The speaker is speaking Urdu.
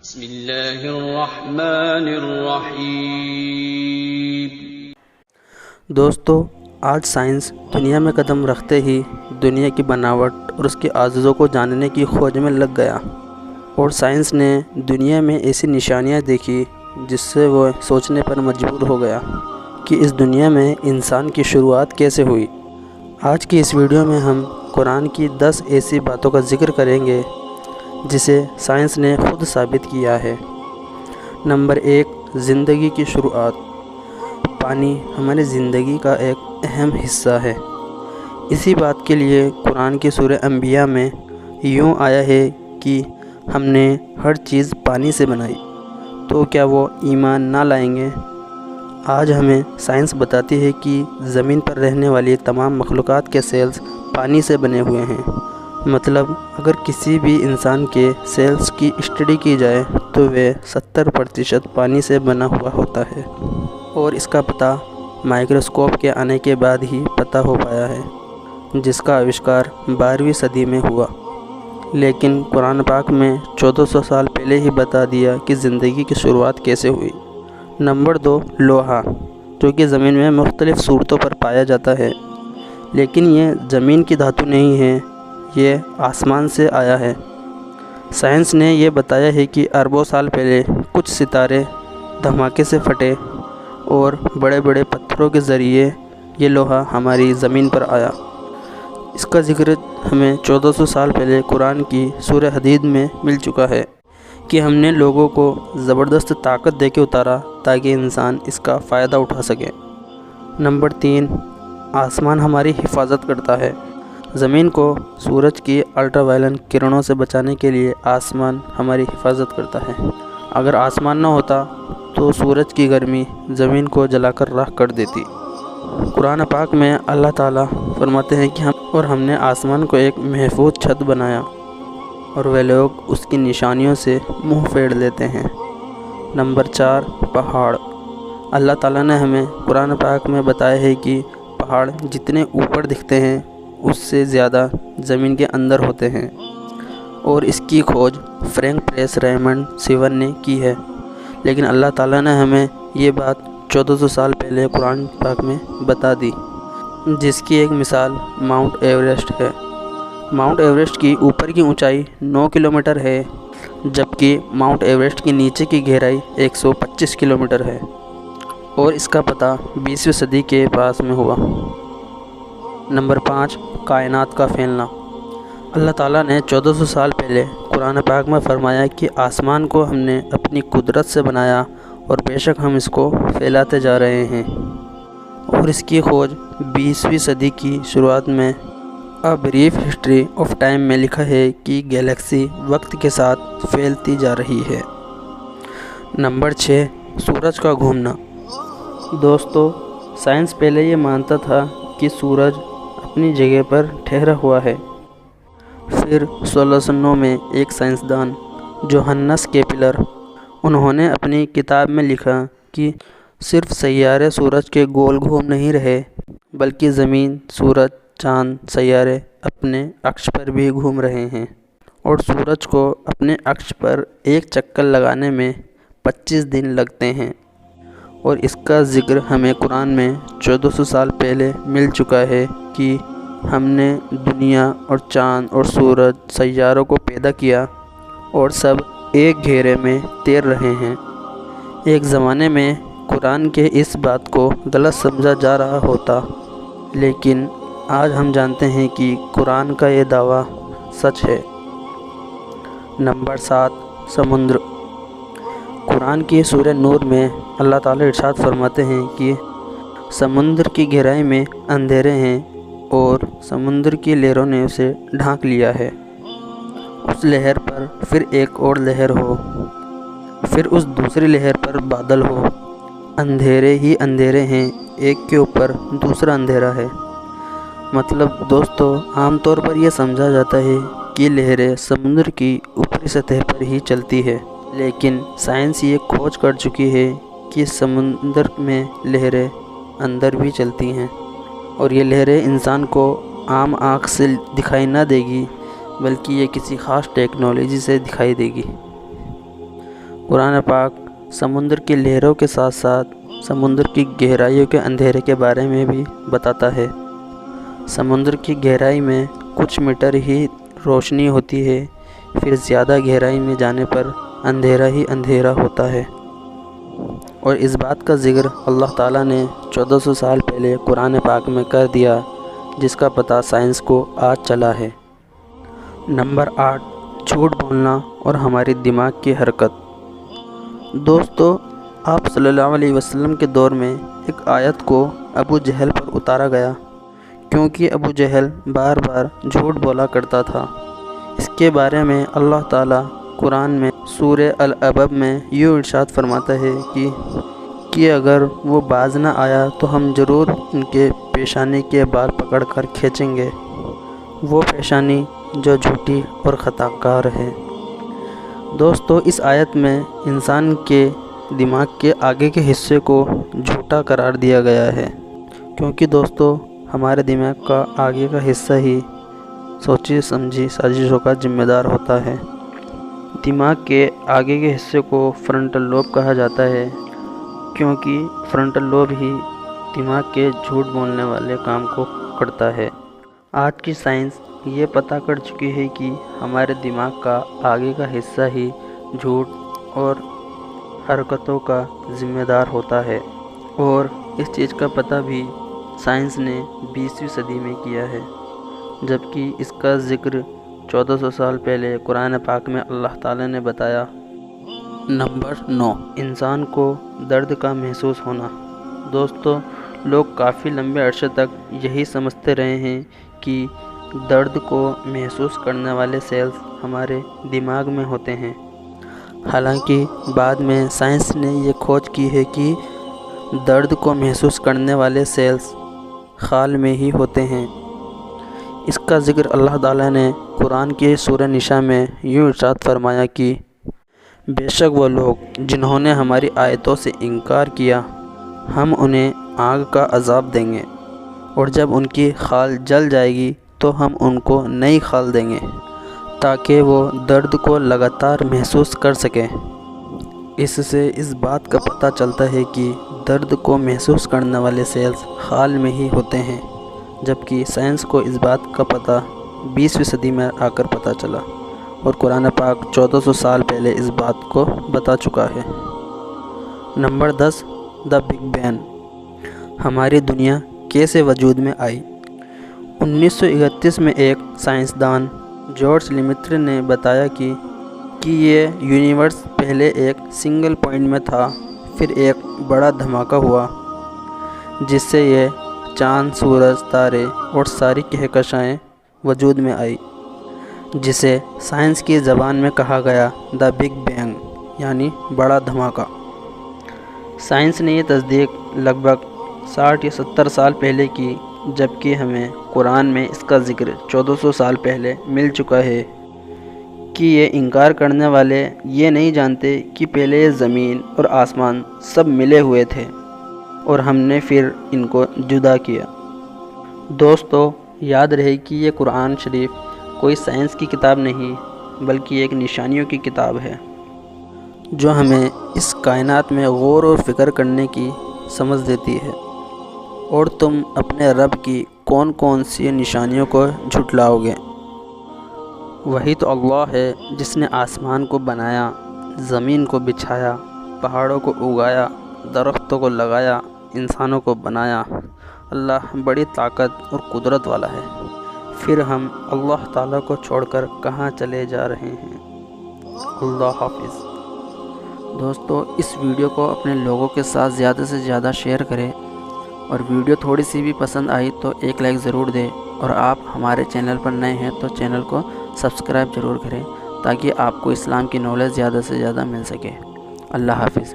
بسم اللہ الرحمن الرحیم۔ دوستو، آج سائنس دنیا میں قدم رکھتے ہی دنیا کی بناوٹ اور اس کے اعضاء کو جاننے کی کھوج میں لگ گیا، اور سائنس نے دنیا میں ایسی نشانیاں دیکھی جس سے وہ سوچنے پر مجبور ہو گیا کہ اس دنیا میں انسان کی شروعات کیسے ہوئی۔ آج کی اس ویڈیو میں ہم قرآن کی 10 ایسی باتوں کا ذکر کریں گے جسے سائنس نے خود ثابت کیا ہے۔ نمبر 1، زندگی کی شروعات۔ پانی ہماری زندگی کا ایک اہم حصہ ہے۔ اسی بات کے لیے قرآن کی سورہ انبیاء میں یوں آیا ہے کہ ہم نے ہر چیز پانی سے بنائی، تو کیا وہ ایمان نہ لائیں گے؟ آج ہمیں سائنس بتاتی ہے کہ زمین پر رہنے والی تمام مخلوقات کے سیلز پانی سے بنے ہوئے ہیں۔ مطلب اگر کسی بھی انسان کے سیلز کی اسٹڈی کی جائے تو وہ 70% پانی سے بنا ہوا ہوتا ہے، اور اس کا پتہ مائکروسکوپ کے آنے کے بعد ہی پتہ ہو پایا ہے، جس کا آوشکار 12ویں صدی میں ہوا۔ لیکن قرآن پاک میں 1400 سال پہلے ہی بتا دیا کہ زندگی کی شروعات کیسے ہوئی۔ نمبر 2، لوہا، جو کہ زمین میں مختلف صورتوں پر پایا جاتا ہے، لیکن یہ زمین کی دھاتو نہیں ہے، یہ آسمان سے آیا ہے۔ سائنس نے یہ بتایا ہے کہ اربوں سال پہلے کچھ ستارے دھماکے سے پھٹے اور بڑے بڑے پتھروں کے ذریعے یہ لوہا ہماری زمین پر آیا۔ اس کا ذکر ہمیں 1400 سال پہلے قرآن کی سورہ حدید میں مل چکا ہے کہ ہم نے لوگوں کو زبردست طاقت دے کے اتارا تاکہ انسان اس کا فائدہ اٹھا سکے۔ نمبر 3، آسمان ہماری حفاظت کرتا ہے۔ زمین کو سورج کی الٹرا وائلٹ کرنوں سے بچانے کے لیے آسمان ہماری حفاظت کرتا ہے۔ اگر آسمان نہ ہوتا تو سورج کی گرمی زمین کو جلا کر راکھ کر دیتی۔ قرآن پاک میں اللہ تعالیٰ فرماتے ہیں کہ ہم نے آسمان کو ایک محفوظ چھت بنایا، اور وہ لوگ اس کی نشانیوں سے منہ پھیر لیتے ہیں۔ نمبر 4، پہاڑ۔ اللہ تعالیٰ نے ہمیں قرآن پاک میں بتایا ہے کہ پہاڑ جتنے اوپر دکھتے ہیں اس سے زیادہ زمین کے اندر ہوتے ہیں، اور اس کی کھوج فرینک پریس ریمنڈ سیون نے کی ہے۔ لیکن اللہ تعالیٰ نے ہمیں یہ بات 1400 سال پہلے قرآن پاک میں بتا دی، جس کی ایک مثال ماؤنٹ ایوریسٹ ہے۔ ماؤنٹ ایوریسٹ کی اوپر کی اونچائی 9 کلومیٹر ہے، جبکہ ماؤنٹ ایوریسٹ کی نیچے کی گہرائی 125 کلومیٹر ہے، اور اس کا پتہ 20ویں صدی کے پاس میں ہوا۔ نمبر 5، کائنات کا پھیلنا۔ اللہ تعالیٰ نے 1400 سال پہلے قرآن پاک میں فرمایا کہ آسمان کو ہم نے اپنی قدرت سے بنایا، اور بے شک ہم اس کو پھیلاتے جا رہے ہیں، اور اس کی کھوج 20ویں صدی کی شروعات میں a brief history of time میں لکھا ہے کہ گیلیکسی وقت کے ساتھ پھیلتی جا رہی ہے۔ نمبر 6، سورج کا گھومنا۔ دوستو، سائنس پہلے یہ مانتا تھا کہ سورج اپنی جگہ پر ٹھہرا ہوا ہے۔ پھر 1609 میں ایک سائنسدان جوہنس کیپلر، انہوں نے اپنی کتاب میں لکھا کہ صرف سیارے سورج کے گول گھوم نہیں رہے، بلکہ زمین، سورج، چاند، سیارے اپنے اکش پر بھی گھوم رہے ہیں، اور سورج کو اپنے اکش پر ایک چکر لگانے میں 25 دن لگتے ہیں۔ اور اس کا ذکر ہمیں قرآن میں 1400 سال پہلے مل چکا ہے کہ ہم نے دنیا اور چاند اور سورج، سیاروں کو پیدا کیا، اور سب ایک گھیرے میں تیر رہے ہیں۔ ایک زمانے میں قرآن کے اس بات کو غلط سمجھا جا رہا ہوتا، لیکن آج ہم جانتے ہیں کہ قرآن کا یہ دعویٰ سچ ہے۔ نمبر 7، سمندر۔ قرآن کی سورہ نور میں اللہ تعالیٰ ارشاد فرماتے ہیں کہ سمندر کی گہرائی میں اندھیرے ہیں، اور سمندر کی لہروں نے اسے ڈھانک لیا ہے۔ اس لہر پر پھر ایک اور لہر ہو، پھر اس دوسری لہر پر بادل ہو، اندھیرے ہی اندھیرے ہیں، ایک کے اوپر دوسرا اندھیرا ہے۔ مطلب دوستو، عام طور پر یہ سمجھا جاتا ہے کہ لہریں سمندر کی اوپری سطح پر ہی چلتی ہے، لیکن سائنس یہ کھوج کر چکی ہے کہ سمندر میں لہریں اندر بھی چلتی ہیں، اور یہ لہریں انسان کو عام آنکھ سے دکھائی نہ دے گی، بلکہ یہ کسی خاص ٹیکنالوجی سے دکھائی دے گی۔ قرآن پاک سمندر کی لہروں کے ساتھ ساتھ سمندر کی گہرائیوں کے اندھیرے کے بارے میں بھی بتاتا ہے۔ سمندر کی گہرائی میں کچھ میٹر ہی روشنی ہوتی ہے، پھر زیادہ گہرائی میں جانے پر اندھیرا ہی اندھیرا ہوتا ہے، اور اس بات کا ذکر اللہ تعالیٰ نے 1400 سال پہلے قرآن پاک میں کر دیا، جس کا پتہ سائنس کو آج چلا ہے۔ نمبر 8، جھوٹ بولنا اور ہماری دماغ کی حرکت۔ دوستو، آپ صلی اللہ علیہ وسلم کے دور میں ایک آیت کو ابو جہل پر اتارا گیا، کیونکہ ابو جہل بار بار جھوٹ بولا کرتا تھا۔ اس کے بارے میں اللہ تعالیٰ قرآن میں سورہ العبب میں یوں ارشاد فرماتا ہے کہ اگر وہ باز نہ آیا تو ہم ضرور ان کے پیشانی کے بال پکڑ کر کھینچیں گے، وہ پیشانی جو جھوٹی اور خطا کار ہے۔ دوستو، اس آیت میں انسان کے دماغ کے آگے کے حصے کو جھوٹا قرار دیا گیا ہے، کیونکہ دوستو ہمارے دماغ کا آگے کا حصہ ہی سوچی سمجھی سازشوں کا ذمہ دار ہوتا ہے۔ دماغ کے آگے کے حصے کو فرنٹل لوب کہا جاتا ہے، کیونکہ فرنٹل لوب ہی دماغ کے جھوٹ بولنے والے کام کو کرتا ہے۔ آج کی سائنس یہ پتہ کر چکی ہے کہ ہمارے دماغ کا آگے کا حصہ ہی جھوٹ اور حرکتوں کا ذمہ دار ہوتا ہے، اور اس چیز کا پتہ بھی سائنس نے 20ویں صدی میں کیا ہے، جبکہ اس کا ذکر 1400 سال پہلے قرآن پاک میں اللہ تعالی نے بتایا۔ نمبر 9، انسان کو درد کا محسوس ہونا۔ دوستو، لوگ کافی لمبے عرصے تک یہی سمجھتے رہے ہیں کہ درد کو محسوس کرنے والے سیلز ہمارے دماغ میں ہوتے ہیں، حالانکہ بعد میں سائنس نے یہ کھوج کی ہے کہ درد کو محسوس کرنے والے سیلز خال میں ہی ہوتے ہیں۔ اس کا ذکر اللہ تعالیٰ نے قرآن کی سورہ نساء میں یوں ارشاد فرمایا کہ بے شک وہ لوگ جنہوں نے ہماری آیتوں سے انکار کیا، ہم انہیں آگ کا عذاب دیں گے، اور جب ان کی خال جل جائے گی تو ہم ان کو نئی خال دیں گے تاکہ وہ درد کو لگاتار محسوس کر سکیں۔ اس سے اس بات کا پتہ چلتا ہے کہ درد کو محسوس کرنے والے سیلز خال میں ہی ہوتے ہیں، جبکہ سائنس کو اس بات کا پتہ 20ویں صدی میں آ کر پتہ چلا، اور قرآن پاک 1400 سال پہلے اس بات کو بتا چکا ہے۔ نمبر 10، دا بگ بینگ، ہماری دنیا کیسے وجود میں آئی۔ 1931 میں ایک سائنسدان جارج لیمیتر نے بتایا کہ یہ یونیورس پہلے ایک سنگل پوائنٹ میں تھا، پھر ایک بڑا دھماکہ ہوا جس سے یہ چاند، سورج، تارے اور ساری کہکشائیں وجود میں آئی، جسے سائنس کی زبان میں کہا گیا دا بگ بینگ، یعنی بڑا دھماکہ۔ سائنس نے یہ تصدیق لگ بھگ 60 یا 70 سال پہلے کی، جبکہ ہمیں قرآن میں اس کا ذکر 1400 سال پہلے مل چکا ہے کہ یہ انکار کرنے والے یہ نہیں جانتے کہ پہلے یہ زمین اور آسمان سب ملے ہوئے تھے اور ہم نے پھر ان کو جدا کیا۔ دوستو، یاد رہے کہ یہ قرآن شریف کوئی سائنس کی کتاب نہیں، بلکہ ایک نشانیوں کی کتاب ہے جو ہمیں اس کائنات میں غور و فکر کرنے کی سمجھ دیتی ہے۔ اور تم اپنے رب کی کون کون سی نشانیوں کو جھٹلاؤ گے؟ وہی تو اللہ ہے جس نے آسمان کو بنایا، زمین کو بچھایا، پہاڑوں کو اگایا، درختوں کو لگایا، انسانوں کو بنایا۔ اللہ بڑی طاقت اور قدرت والا ہے، پھر ہم اللہ تعالیٰ کو چھوڑ کر کہاں چلے جا رہے ہیں۔ اللہ حافظ۔ دوستو، اس ویڈیو کو اپنے لوگوں کے ساتھ زیادہ سے زیادہ شیئر کریں، اور ویڈیو تھوڑی سی بھی پسند آئی تو ایک لائک ضرور دیں، اور آپ ہمارے چینل پر نئے ہیں تو چینل کو سبسکرائب ضرور کریں تاکہ آپ کو اسلام کی نالج زیادہ سے زیادہ مل سکے۔ اللہ حافظ۔